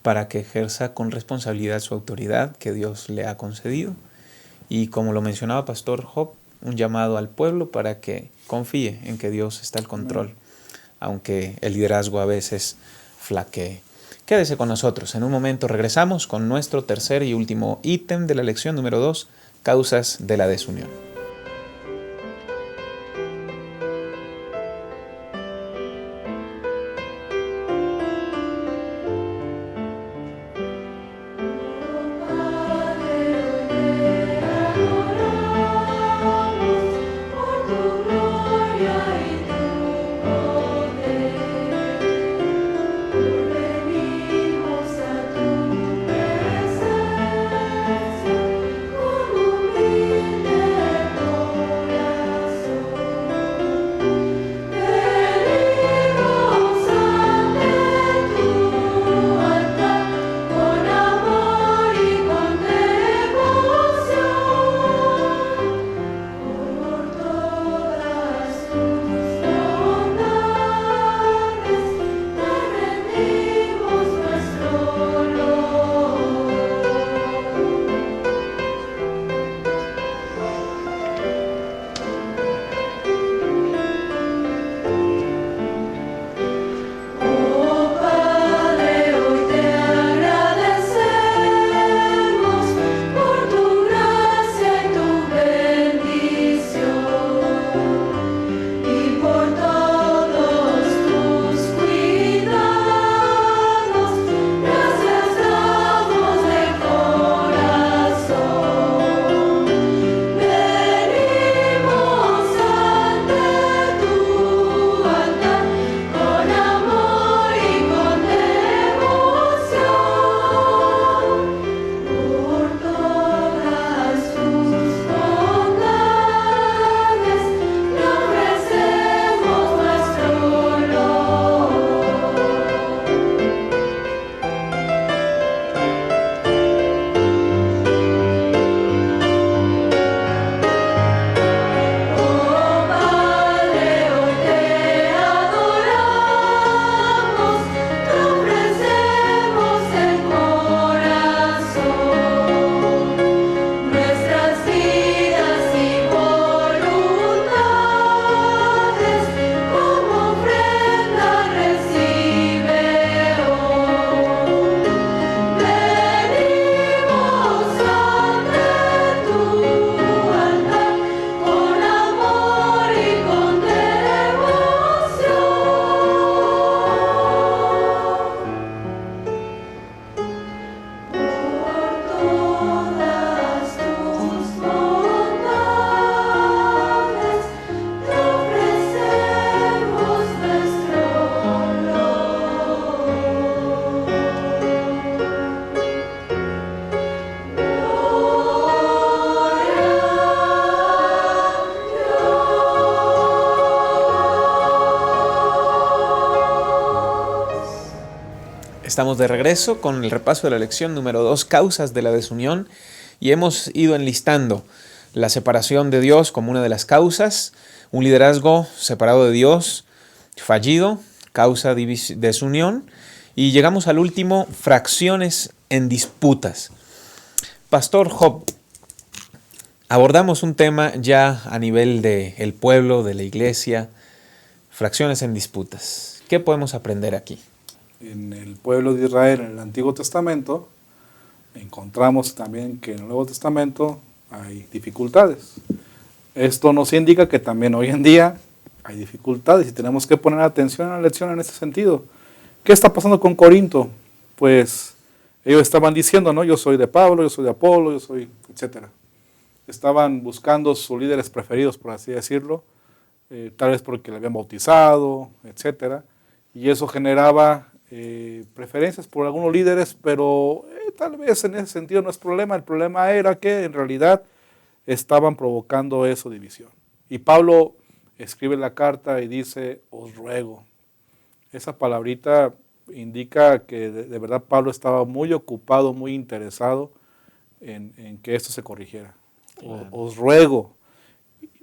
para que ejerza con responsabilidad su autoridad que Dios le ha concedido. Y como lo mencionaba Pastor Job, un llamado al pueblo para que confíe en que Dios está al control, aunque el liderazgo a veces flaquee. Quédese con nosotros. En un momento regresamos con nuestro tercer y último ítem de la lección número 2, causas de la desunión. Estamos de regreso con el repaso de la lección número 2, causas de la desunión, y hemos ido enlistando la separación de Dios como una de las causas, un liderazgo separado de Dios, fallido, causa de desunión, y llegamos al último, fracciones en disputas. Pastor Job, abordamos un tema ya a nivel del pueblo, de la iglesia, fracciones en disputas. ¿Qué podemos aprender aquí? En el pueblo de Israel, en el Antiguo Testamento, encontramos también que en el Nuevo Testamento hay dificultades. Esto nos indica que también hoy en día hay dificultades y tenemos que poner atención a la lección en ese sentido. ¿Qué está pasando con Corinto? Pues ellos estaban diciendo, ¿no? Yo soy de Pablo, yo soy de Apolo, yo soy, etcétera. Estaban buscando sus líderes preferidos, por así decirlo, tal vez porque le habían bautizado, etcétera. Y eso generaba preferencias por algunos líderes, pero tal vez en ese sentido no es problema. El problema era que en realidad estaban provocando eso, división. Y Pablo escribe la carta y dice, os ruego. Esa palabrita indica que de verdad Pablo estaba muy ocupado, muy interesado en que esto se corrigiera. Claro. Os ruego.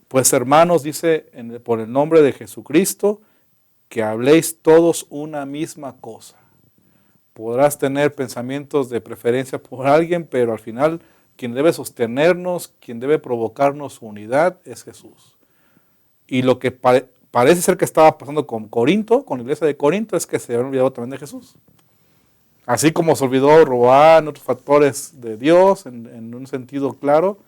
Pues hermanos, dice por el nombre de Jesucristo, que habléis todos una misma cosa. Podrás tener pensamientos de preferencia por alguien, pero al final quien debe sostenernos, quien debe provocarnos unidad es Jesús. Y lo que parece ser que estaba pasando con Corinto, con la iglesia de Corinto, es que se habían olvidado también de Jesús. Así como se olvidó Roán, otros factores de Dios, en un sentido claro,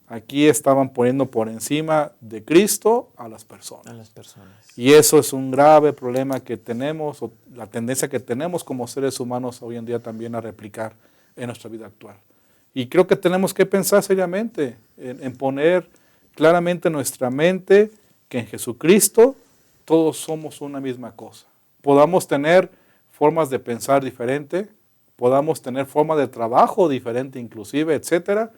aquí estaban poniendo por encima de Cristo a las personas. Y eso es un grave problema que tenemos, o la tendencia que tenemos como seres humanos hoy en día también a replicar en nuestra vida actual. Y creo que tenemos que pensar seriamente en poner claramente en nuestra mente que en Jesucristo todos somos una misma cosa. Podamos tener formas de pensar diferente, podamos tener formas de trabajo diferente inclusive, etcétera.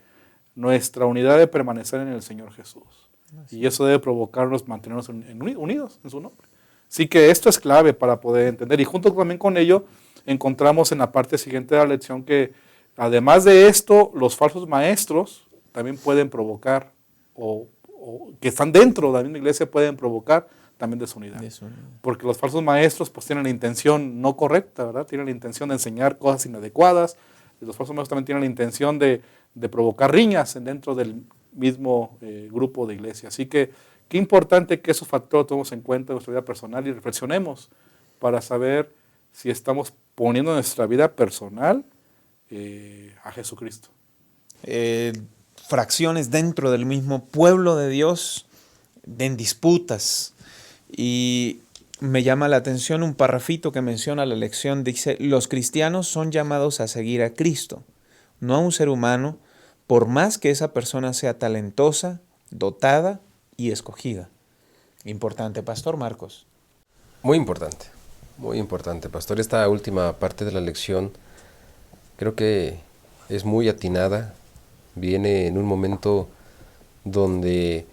Nuestra unidad debe permanecer en el Señor Jesús. Y eso debe provocarnos mantenernos unidos en su nombre. Así que esto es clave para poder entender. Y junto también con ello, encontramos en la parte siguiente de la lección que, además de esto, los falsos maestros también pueden provocar, o que están dentro de la misma iglesia, pueden provocar también desunidad. Porque los falsos maestros pues tienen la intención no correcta, ¿verdad? Tienen la intención de enseñar cosas inadecuadas. Y los falsos maestros también tienen la intención de provocar riñas dentro del mismo grupo de iglesia. Así que qué importante que esos factores tomemos en cuenta en nuestra vida personal y reflexionemos para saber si estamos poniendo nuestra vida personal a Jesucristo. Fracciones dentro del mismo pueblo de Dios en disputas. Y me llama la atención un parrafito que menciona la lección, dice, los cristianos son llamados a seguir a Cristo, no a un ser humano, por más que esa persona sea talentosa, dotada y escogida. Importante, Pastor Marcos. Muy importante, Pastor. Esta última parte de la lección creo que es muy atinada. Viene en un momento donde,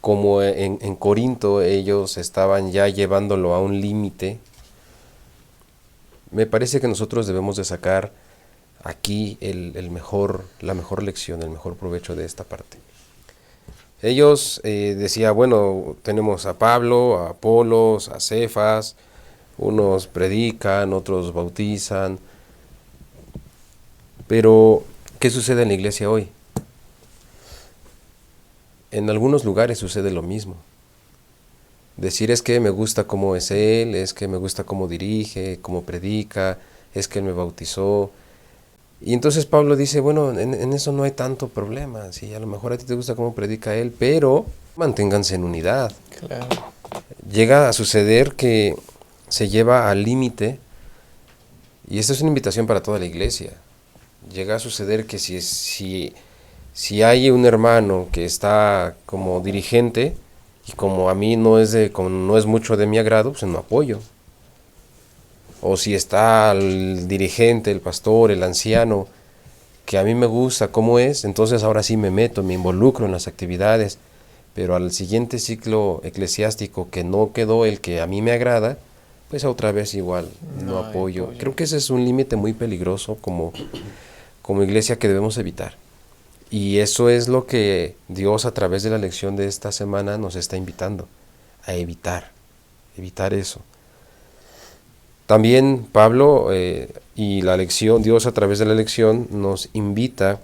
como en Corinto, ellos estaban ya llevándolo a un límite. Me parece que nosotros debemos de sacar aquí la mejor lección, el mejor provecho de esta parte. Ellos decían, bueno, tenemos a Pablo, a Apolos, a Cefas, unos predican, otros bautizan, pero ¿qué sucede en la iglesia hoy? En algunos lugares sucede lo mismo. Decir es que me gusta cómo es él, es que me gusta cómo dirige, cómo predica, es que él me bautizó. Y entonces Pablo dice, bueno, en eso no hay tanto problema, sí, a lo mejor a ti te gusta cómo predica él, pero manténganse en unidad. Claro. Llega a suceder que se lleva al límite, y esta es una invitación para toda la iglesia. Llega a suceder que si hay un hermano que está como dirigente, y como a mí no es mucho de mi agrado, pues no apoyo. O si está el dirigente, el pastor, el anciano, que a mí me gusta cómo es, entonces ahora sí me meto, me involucro en las actividades, pero al siguiente ciclo eclesiástico que no quedó el que a mí me agrada, pues otra vez igual, no apoyo. Creo que ese es un límite muy peligroso como iglesia que debemos evitar. Y eso es lo que Dios a través de la lección de esta semana nos está invitando a evitar eso. También Pablo y la lección, Dios a través de la lección nos invita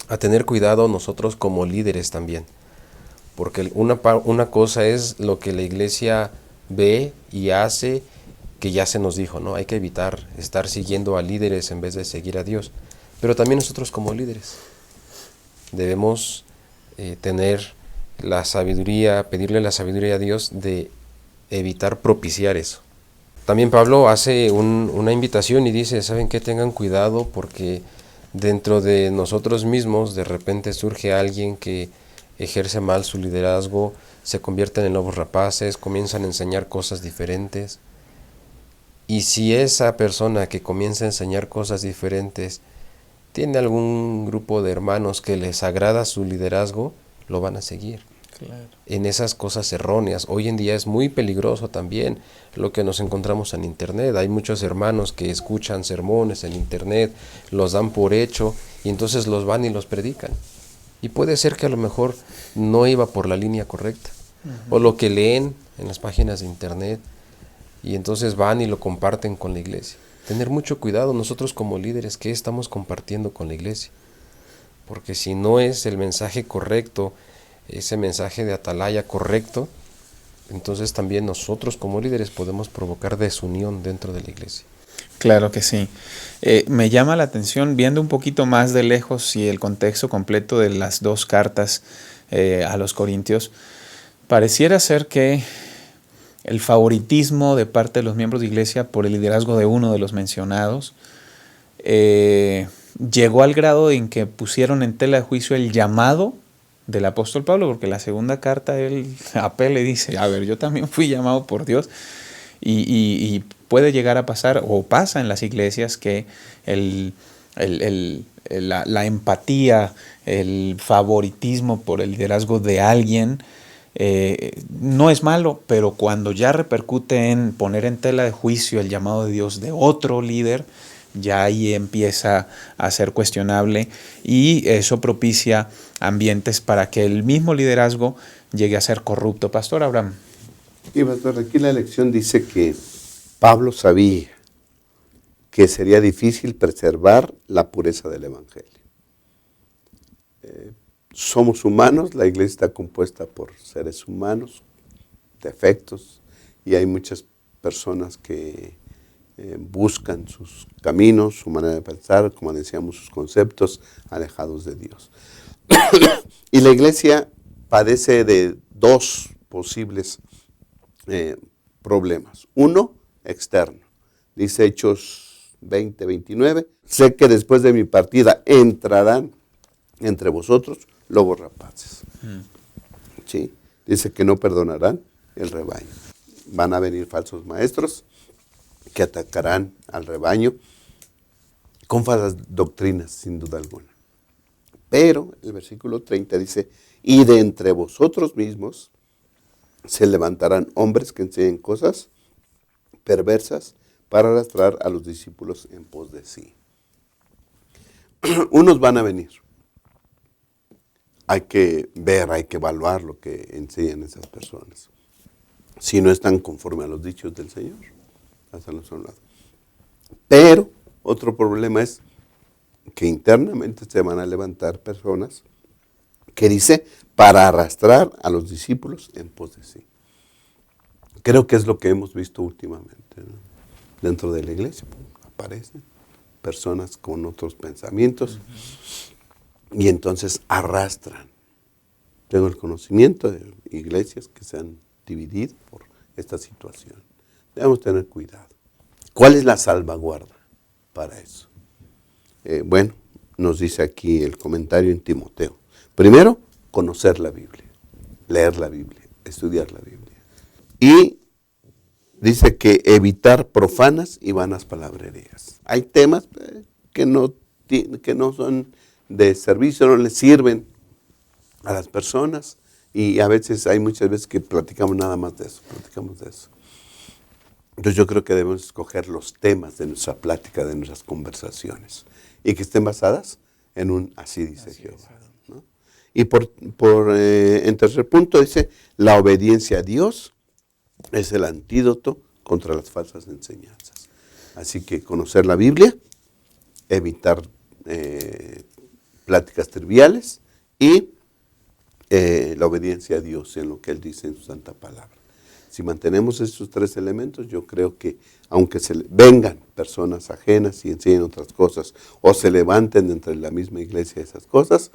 a tener cuidado nosotros como líderes también. Porque una cosa es lo que la iglesia ve y hace, que ya se nos dijo, ¿no? Hay que evitar estar siguiendo a líderes en vez de seguir a Dios. Pero también nosotros como líderes debemos tener la sabiduría, pedirle la sabiduría a Dios de evitar propiciar eso. También Pablo hace una invitación y dice, ¿saben qué? Tengan cuidado porque dentro de nosotros mismos de repente surge alguien que ejerce mal su liderazgo, se convierten en lobos rapaces, comienzan a enseñar cosas diferentes. Y si esa persona que comienza a enseñar cosas diferentes tiene algún grupo de hermanos que les agrada su liderazgo, lo van a seguir. Claro. En esas cosas erróneas. Hoy en día es muy peligroso también lo que nos encontramos en internet. Hay muchos hermanos que escuchan sermones en internet, los dan por hecho y entonces los van y los predican. Y puede ser que a lo mejor no iba por la línea correcta. O lo que leen en las páginas de internet y entonces van y lo comparten con la iglesia. Tener mucho cuidado nosotros como líderes, ¿qué estamos compartiendo con la iglesia? Porque si no es el mensaje correcto, ese mensaje de atalaya correcto, entonces también nosotros como líderes podemos provocar desunión dentro de la iglesia. Claro que sí. Me llama la atención, viendo un poquito más de lejos y el contexto completo de las dos cartas a los Corintios, pareciera ser que el favoritismo de parte de los miembros de iglesia por el liderazgo de uno de los mencionados llegó al grado en que pusieron en tela de juicio el llamado del apóstol Pablo, porque la segunda carta él apela y dice, a ver, yo también fui llamado por Dios, y puede llegar a pasar, o pasa en las iglesias, que la empatía, el favoritismo por el liderazgo de alguien no es malo, pero cuando ya repercute en poner en tela de juicio el llamado de Dios de otro líder, ya ahí empieza a ser cuestionable y eso propicia ambientes para que el mismo liderazgo llegue a ser corrupto. Pastor Abraham. Sí, pastor, aquí la lección dice que Pablo sabía que sería difícil preservar la pureza del Evangelio. Somos humanos, la iglesia está compuesta por seres humanos, defectos, y hay muchas personas que buscan sus caminos, su manera de pensar, como decíamos, sus conceptos alejados de Dios. Y la iglesia padece de dos posibles problemas. Uno, externo. Dice Hechos 20:29, sé que después de mi partida entrarán entre vosotros lobos rapaces. ¿Sí? Dice que no perdonarán el rebaño. Van a venir falsos maestros que atacarán al rebaño con falsas doctrinas, sin duda alguna. Pero el versículo 30 dice, y de entre vosotros mismos se levantarán hombres que enseñen cosas perversas para arrastrar a los discípulos en pos de sí. Unos van a venir. Hay que ver, hay que evaluar lo que enseñan esas personas. Si no están conforme a los dichos del Señor, háganlos a un lado. Pero otro problema es que internamente se van a levantar personas que dice para arrastrar a los discípulos en pos de sí. Creo que es lo que hemos visto últimamente, ¿no? Dentro de la iglesia aparecen personas con otros pensamientos y entonces arrastran. Tengo el conocimiento de iglesias que se han dividido por esta situación. Debemos tener cuidado. ¿Cuál es la salvaguarda para eso? Bueno, nos dice aquí el comentario en Timoteo. Primero, conocer la Biblia, leer la Biblia, estudiar la Biblia. Y dice que evitar profanas y vanas palabrerías. Hay temas que no son de servicio, no les sirven a las personas y a veces hay muchas veces que platicamos nada más de eso, Entonces yo creo que debemos escoger los temas de nuestra plática, de nuestras conversaciones, y que estén basadas en un así dice Jehová. ¿No? Y en tercer punto dice, la obediencia a Dios es el antídoto contra las falsas enseñanzas. Así que conocer la Biblia, evitar pláticas triviales y la obediencia a Dios en lo que Él dice en su santa palabra. Si mantenemos estos tres elementos, yo creo que aunque vengan personas ajenas y enseñen otras cosas, o se levanten entre la misma iglesia esas cosas,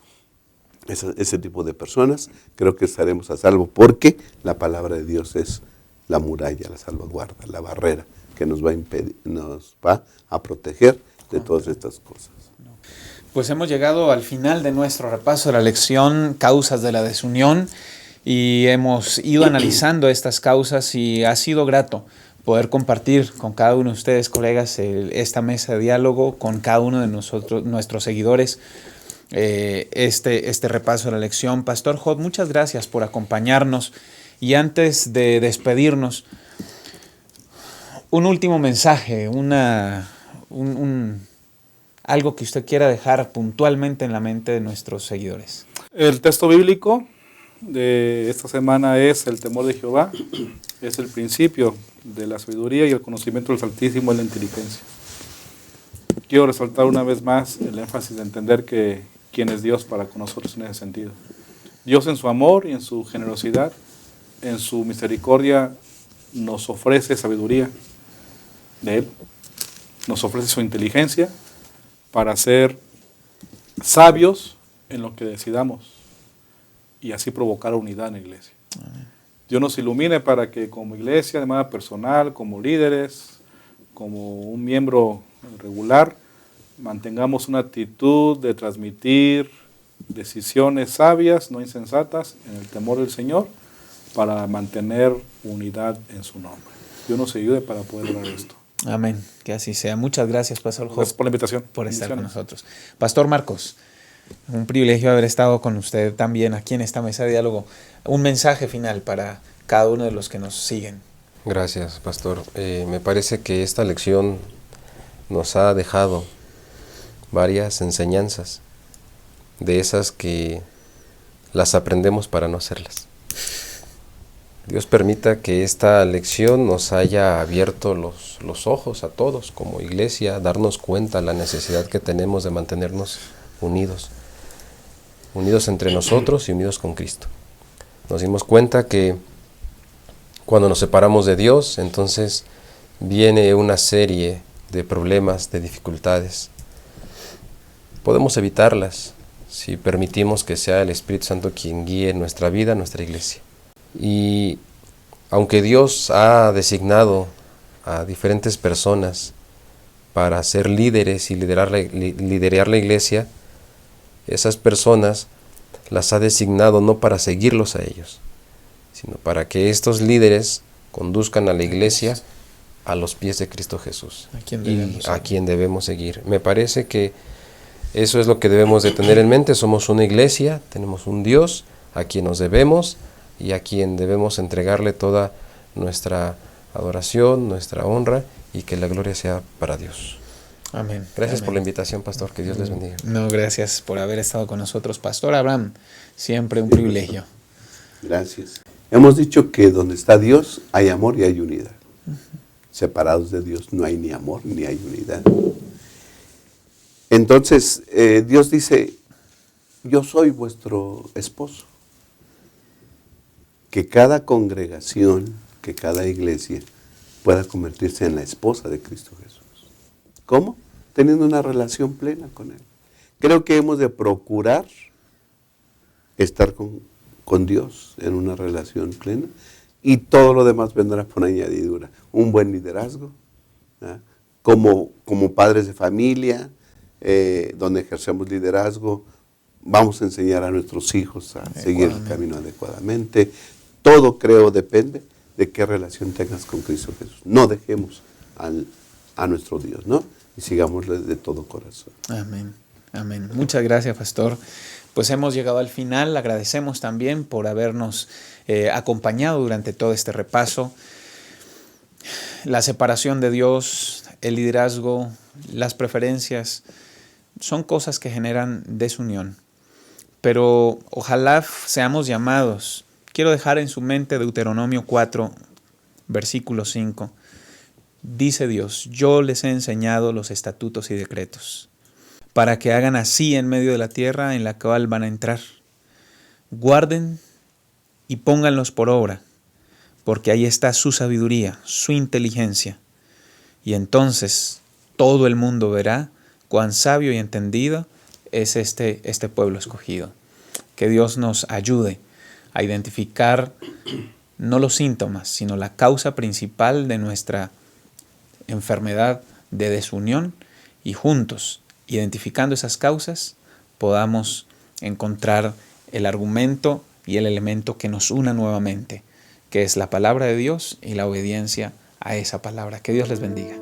ese tipo de personas, creo que estaremos a salvo, porque la palabra de Dios es la muralla, la salvaguarda, la barrera que nos va a proteger de todas estas cosas. Pues hemos llegado al final de nuestro repaso de la lección Causas de la Desunión y hemos ido analizando estas causas y ha sido grato poder compartir con cada uno de ustedes, colegas, esta mesa de diálogo, con cada uno de nuestros seguidores, este repaso de la lección. Pastor Hod, muchas gracias por acompañarnos y antes de despedirnos, un último mensaje, algo que usted quiera dejar puntualmente en la mente de nuestros seguidores. El texto bíblico de esta semana es el temor de Jehová, es el principio de la sabiduría y el conocimiento del Altísimo es la inteligencia. Quiero resaltar una vez más el énfasis de entender que quién es Dios para con nosotros en ese sentido. Dios en su amor y en su generosidad, en su misericordia, nos ofrece sabiduría de Él, nos ofrece su inteligencia para ser sabios en lo que decidamos y así provocar unidad en la iglesia. Amén. Dios nos ilumine para que como iglesia, de manera personal, como líderes, como un miembro regular, mantengamos una actitud de transmitir decisiones sabias, no insensatas, en el temor del Señor, para mantener unidad en su nombre. Dios nos ayude para poder lograr esto. Amén, que así sea. Muchas gracias, Pastor Hod. Gracias por la invitación. Por estar con nosotros. Pastor Marcos, un privilegio haber estado con usted también aquí en esta mesa de diálogo. Un mensaje final para cada uno de los que nos siguen. Gracias, Pastor. Me parece que esta lección nos ha dejado varias enseñanzas, de esas que las aprendemos para no hacerlas. Dios permita que esta lección nos haya abierto los ojos a todos como iglesia, darnos cuenta de la necesidad que tenemos de mantenernos unidos entre nosotros y unidos con Cristo. Nos dimos cuenta que cuando nos separamos de Dios, entonces viene una serie de problemas, de dificultades. Podemos evitarlas si permitimos que sea el Espíritu Santo quien guíe nuestra vida, nuestra iglesia. Y aunque Dios ha designado a diferentes personas para ser líderes y liderar la iglesia, esas personas las ha designado no para seguirlos a ellos, sino para que estos líderes conduzcan a la iglesia a los pies de Cristo Jesús, a quien debemos seguir. Me parece que eso es lo que debemos de tener en mente. Somos una iglesia, tenemos un Dios a quien nos debemos y a quien debemos entregarle toda nuestra adoración, nuestra honra, y que la gloria sea para Dios. Amén. Gracias Amén. Por la invitación, Pastor. Que Dios les bendiga. No, gracias por haber estado con nosotros. Pastor Abraham, siempre un privilegio. Gracias. Hemos dicho que donde está Dios hay amor y hay unidad. Separados de Dios no hay ni amor ni hay unidad. Entonces, Dios dice, yo soy vuestro esposo. Que cada congregación, que cada iglesia pueda convertirse en la esposa de Cristo Jesús. ¿Cómo? Teniendo una relación plena con Él. Creo que hemos de procurar estar con Dios en una relación plena y todo lo demás vendrá por añadidura. Un buen liderazgo, ¿verdad? Como padres de familia, donde ejercemos liderazgo, vamos a enseñar a nuestros hijos a seguir el camino adecuadamente. Todo, creo, depende de qué relación tengas con Cristo Jesús. No dejemos a nuestro Dios, ¿no? Y sigámosle de todo corazón. Amén. Amén. Muchas gracias, Pastor. Pues hemos llegado al final. Agradecemos también por habernos acompañado durante todo este repaso. La separación de Dios, el liderazgo, las preferencias, son cosas que generan desunión. Pero ojalá seamos llamados. Quiero dejar en su mente Deuteronomio 4, versículo 5. Dice Dios: yo les he enseñado los estatutos y decretos, para que hagan así en medio de la tierra en la cual van a entrar. Guarden y pónganlos por obra, porque ahí está su sabiduría, su inteligencia. Y entonces todo el mundo verá cuán sabio y entendido es este pueblo escogido. Que Dios nos ayude a identificar no los síntomas, sino la causa principal de nuestra enfermedad de desunión, y juntos, identificando esas causas, podamos encontrar el argumento y el elemento que nos una nuevamente, que es la palabra de Dios y la obediencia a esa palabra. Que Dios les bendiga.